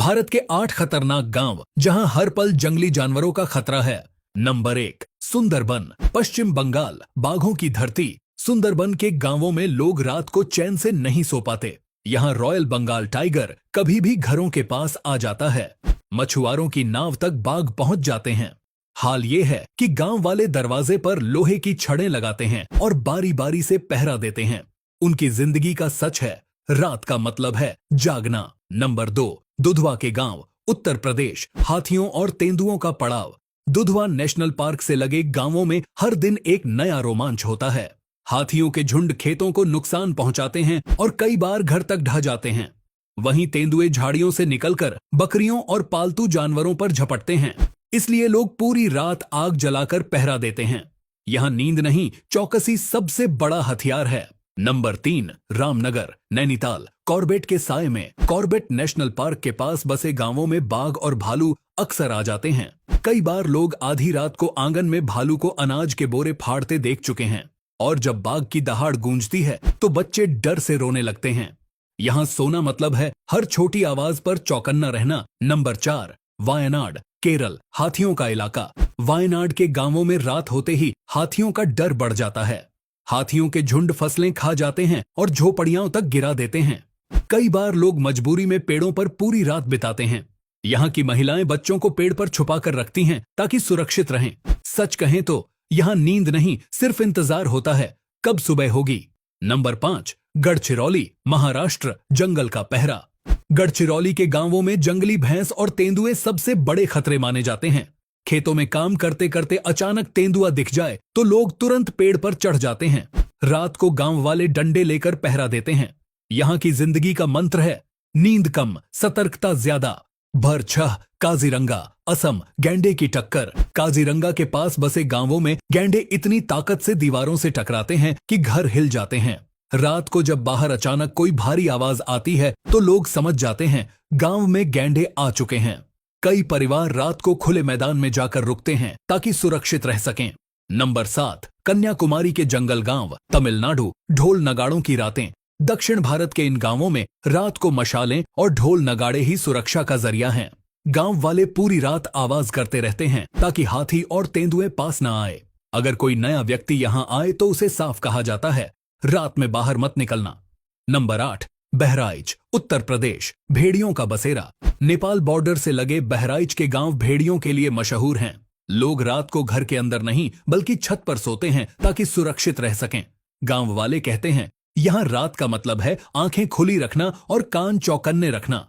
भारत के 8 खतरनाक गांव जहां हर पल जंगली जानवरों का खतरा है। नंबर 1, सुंदरबन, पश्चिम बंगाल, बाघों की धरती। सुंदरबन के गांवों में लोग रात को चैन से नहीं सो पाते। यहाँ रॉयल बंगाल टाइगर कभी भी घरों के पास आ जाता है। मछुआरों की नाव तक बाघ पहुंच जाते हैं। हाल ये है कि गांव वाले दरवाजे पर लोहे की छड़ें लगाते हैं और बारी बारी से पहरा देते हैं। उनकी जिंदगी का सच है, रात का मतलब है जागना। नंबर 2, दुधवा के गांव, उत्तर प्रदेश। हाथियों और तेंदुओं का पड़ाव। दुधवा नेशनल पार्क से लगे गांवों में हर दिन एक नया रोमांच होता है। हाथियों के झुंड खेतों को नुकसान पहुंचाते हैं और कई बार घर तक ढह जाते हैं। वहीं तेंदुए झाड़ियों से निकलकर बकरियों और पालतू जानवरों पर झपटते हैं। इसलिए लोग पूरी रात आग जलाकर पहरा देते हैं। यहां नींद नहीं, चौकसी सबसे बड़ा हथियार है। नंबर 3, रामनगर, नैनीताल। कॉर्बेट के साए में कॉर्बेट नेशनल पार्क के पास बसे गांवों में बाघ और भालू अक्सर आ जाते हैं। कई बार लोग आधी रात को आंगन में भालू को अनाज के बोरे फाड़ते देख चुके हैं। और जब बाघ की दहाड़ गूंजती है तो बच्चे डर से रोने लगते हैं। यहाँ सोना मतलब है हर छोटी आवाज पर चौकन्ना रहना। नंबर 4, वायनाड, केरल। हाथियों का इलाका। वायनाड के गांवों में रात होते ही हाथियों का डर बढ़ जाता है। हाथियों के झुंड फसलें खा जाते हैं और झोपड़ियां तक गिरा देते हैं। कई बार लोग मजबूरी में पेड़ों पर पूरी रात बिताते हैं। यहाँ की महिलाएं बच्चों को पेड़ पर छुपा कर रखती हैं ताकि सुरक्षित रहें। सच कहें तो यहाँ नींद नहीं, सिर्फ इंतजार होता है कब सुबह होगी। नंबर 5, गढ़चिरौली, महाराष्ट्र। जंगल का पहरा। गढ़चिरौली के गांवों में जंगली भैंस और तेंदुए सबसे बड़े खतरे माने जाते हैं। खेतों में काम करते करते अचानक तेंदुआ दिख जाए तो लोग तुरंत पेड़ पर चढ़ जाते हैं। रात को गांव वाले डंडे लेकर पहरा देते हैं। यहाँ की जिंदगी का मंत्र है नींद कम, सतर्कता ज्यादा। भरछह, काजीरंगा, असम। गैंडे की टक्कर। काजीरंगा के पास बसे गांवों में गैंडे इतनी ताकत से दीवारों से टकराते हैं कि घर हिल जाते हैं। रात को जब बाहर अचानक कोई भारी आवाज आती है तो लोग समझ जाते हैं गांव में गैंडे आ चुके हैं। कई परिवार रात को खुले मैदान में जाकर रुकते हैं ताकि सुरक्षित रह सकें। नंबर 7, कन्याकुमारी के जंगल गांव, तमिलनाडु। ढोल नगाड़ों की रातें। दक्षिण भारत के इन गांवों में रात को मशालें और ढोल नगाड़े ही सुरक्षा का जरिया हैं। गांव वाले पूरी रात आवाज करते रहते हैं ताकि हाथी और तेंदुए पास न आए। अगर कोई नया व्यक्ति यहां आए तो उसे साफ कहा जाता है रात में बाहर मत निकलना। नंबर 8, बहराइच, उत्तर प्रदेश। भेड़ियों का बसेरा। नेपाल बॉर्डर से लगे बहराइच के गांव भेड़ियों के लिए मशहूर हैं। लोग रात को घर के अंदर नहीं बल्कि छत पर सोते हैं ताकि सुरक्षित रह सकें। गांव वाले कहते हैं यहाँ रात का मतलब है आंखें खुली रखना और कान चौकन्ने रखना।